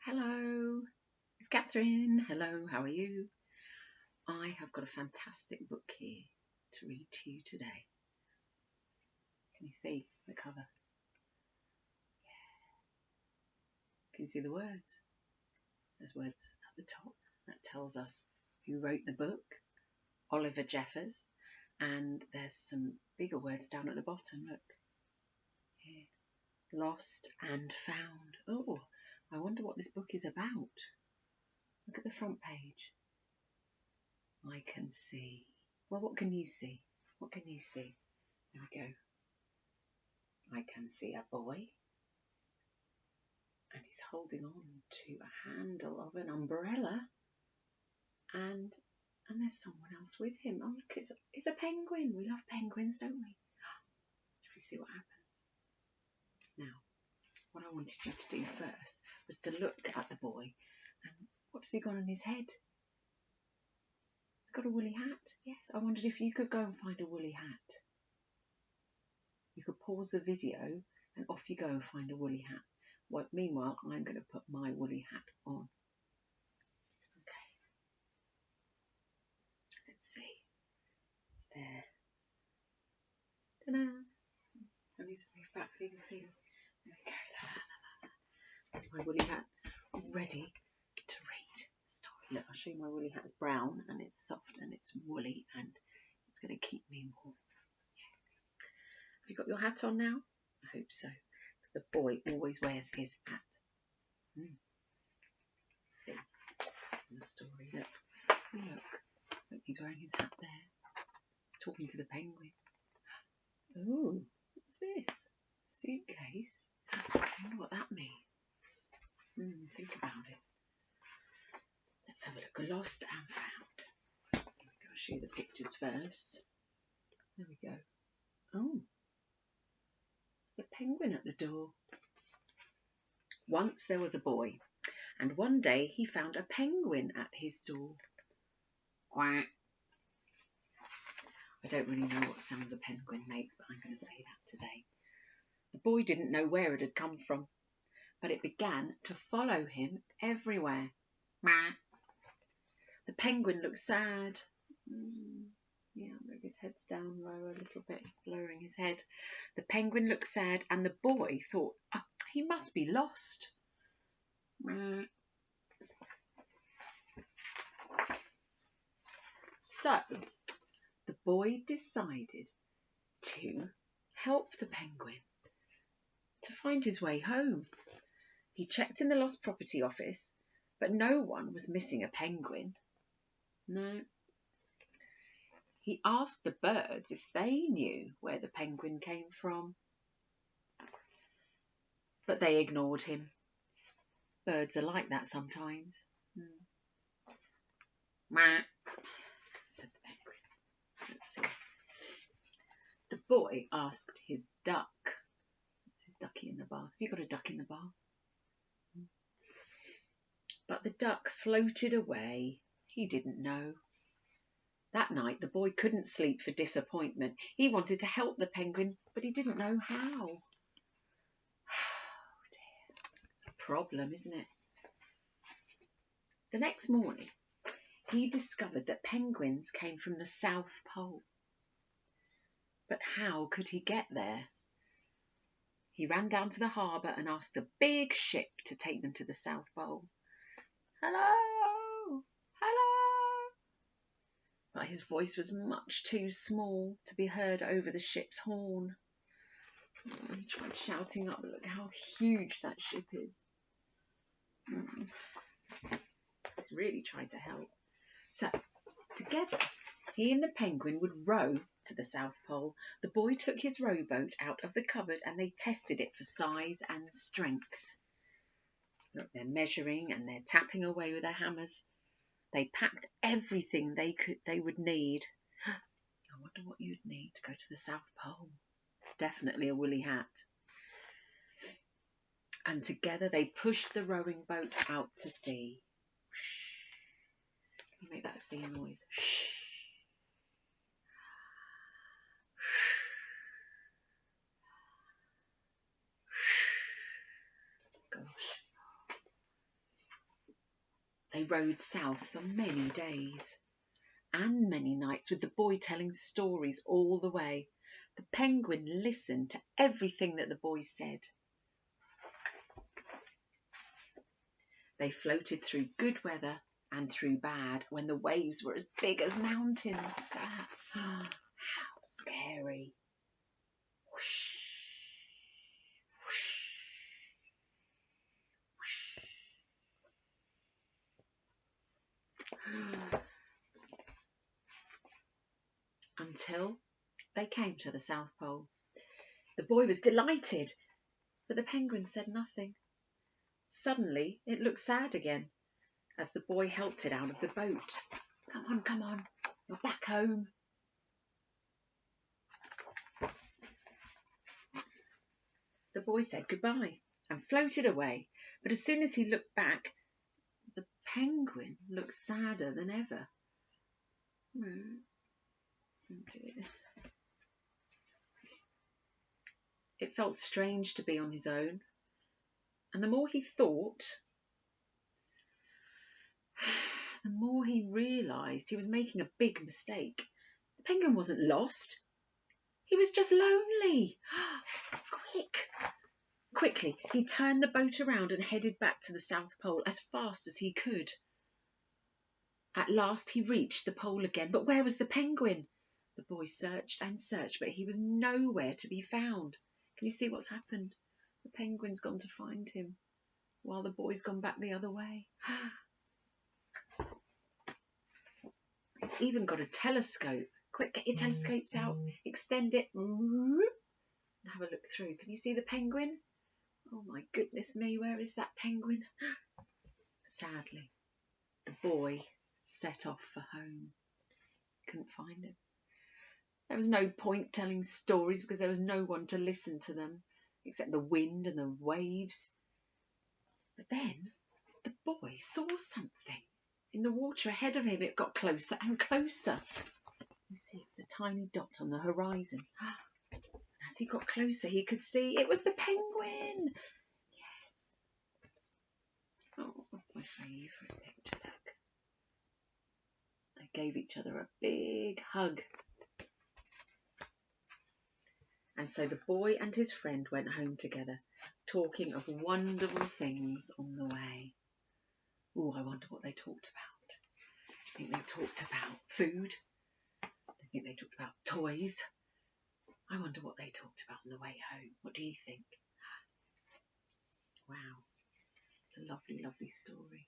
Hello, it's Catherine. Hello, how are you? I have got a fantastic book here to read to you today. Can you see the cover? Can you see the words? There's words at the top that tells us who wrote the book, Oliver Jeffers, and there's some bigger words down at the bottom. Look here, Lost and Found. Oh, I wonder what this book is about. Look at the front page. I can see. Well, what can you see? What can you see? There we go. I can see a boy, and he's holding on to a handle of an umbrella, and there's someone else with him. Oh, look, it's a penguin. We love penguins, don't we? Should we see what happens? Now, what I wanted you to do first was to look at the boy, and what's he got on his head? He's got a woolly hat. Yes, I wondered if you could go and find a woolly hat. You could pause the video and off you go and find a woolly hat. Well, meanwhile, I'm going to put my woolly hat on. Okay. Let's see. There. Ta-da! Let me move back so you can see them. There we go. That's my woolly hat, ready to read the story. Look, I'll show you my woolly hat. It's brown and it's soft and it's woolly and it's going to keep me warm. Yeah. Have you got your hat on now? I hope so, because the boy always wears his hat. See in the story. Look, he's wearing his hat there. He's talking to the penguin. Oh, what's this? Suitcase? I wonder what that means. Think about it. Let's have a look. Lost and Found. I'll show you the pictures first. There we go. Oh, the penguin at the door. Once there was a boy, and one day he found a penguin at his door. Quack. I don't really know what sounds a penguin makes, but I'm going to say that today. The boy didn't know where it had come from, but it began to follow him everywhere. The penguin looked sad. Yeah, look, his head's down low a little bit, lowering his head. The penguin looked sad, and the boy thought, he must be lost. So, the boy decided to help the penguin to find his way home. He checked in the lost property office, but no one was missing a penguin. No. He asked the birds if they knew where the penguin came from, but they ignored him. Birds are like that sometimes. Said the penguin. Let's see. The boy asked his duck. His ducky in the bath. Have you got a duck in the bath? But the duck floated away. He didn't know. That night, the boy couldn't sleep for disappointment. He wanted to help the penguin, but he didn't know how. Oh dear. It's a problem, isn't it? The next morning, he discovered that penguins came from the South Pole. But how could he get there? He ran down to the harbour and asked a big ship to take them to the South Pole. Hello! Hello! But his voice was much too small to be heard over the ship's horn. He tried shouting up, look how huge that ship is. He's really tried to help. So, together, he and the penguin would row to the South Pole. The boy took his rowboat out of the cupboard and they tested it for size and strength. Look, they're measuring and they're tapping away with their hammers. They packed everything they would need. I wonder what you'd need to go to the South Pole. Definitely a woolly hat. And together they pushed the rowing boat out to sea. Can you make that sea noise? Gosh. They rode south for many days and many nights, with the boy telling stories all the way. The penguin listened to everything that the boy said. They floated through good weather and through bad, when the waves were as big as mountains. How scary. Whoosh, whoosh, whoosh. Until they came to the South Pole. The boy was delighted, but the penguin said nothing. Suddenly it looked sad again as the boy helped it out of the boat. Come on, you're back home. The boy said goodbye and floated away, but as soon as he looked back, the penguin looked sadder than ever. Oh dear. It felt strange to be on his own, and the more he thought, the more he realised he was making a big mistake. The penguin wasn't lost. He was just lonely. Quickly, he turned the boat around and headed back to the South Pole as fast as he could. At last he reached the pole again, but where was the penguin? The boy searched and searched, but he was nowhere to be found. Can you see what's happened? The penguin's gone to find him, while the boy's gone back the other way. He's even got a telescope. Quick, get your telescopes out, extend it, and have a look through. Can you see the penguin? Oh my goodness me, where is that penguin? Sadly, the boy set off for home. Couldn't find him. There was no point telling stories because there was no one to listen to them except the wind and the waves. But then the boy saw something in the water ahead of him. It got closer and closer. You see, it's a tiny dot on the horizon. As he got closer, he could see it was the penguin. Yes. Oh, that's my favourite picture. Look. They gave each other a big hug. And so the boy and his friend went home together, talking of wonderful things on the way. Oh, I wonder what they talked about. I think they talked about food. I think they talked about toys. I wonder what they talked about on the way home. What do you think? Wow, it's a lovely, lovely story.